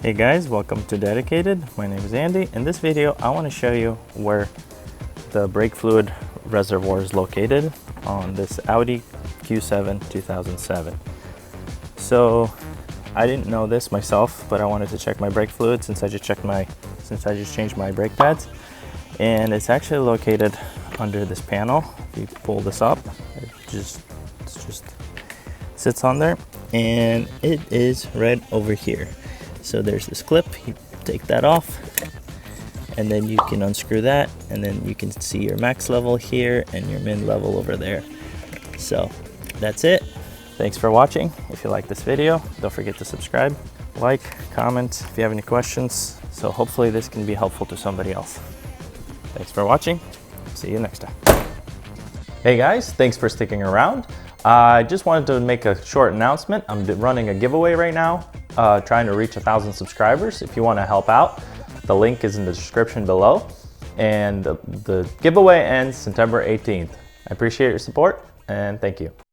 Hey guys, welcome to Dedicated. My name is Andy. In this video, I want to show you where the brake fluid reservoir is located on this Audi Q7 2007. So I didn't know this myself, but I wanted to check my brake fluid since I just changed my brake pads. And it's actually located under this panel. If you pull this up, it just sits on there, and it is right over here. So there's this clip, you take that off, and then you can unscrew that, and then you can see your max level here and your min level over there. So that's it. Thanks for watching. If you like this video, don't forget to subscribe, like, comment if you have any questions. So hopefully this can be helpful to somebody else. Thanks for watching. See you next time. Hey guys, thanks for sticking around. I just wanted to make a short announcement. I'm running a giveaway right now, trying to reach 1,000 subscribers. If you want to help out, the link is in the description below. And the giveaway ends September 18th. I appreciate your support, and thank you.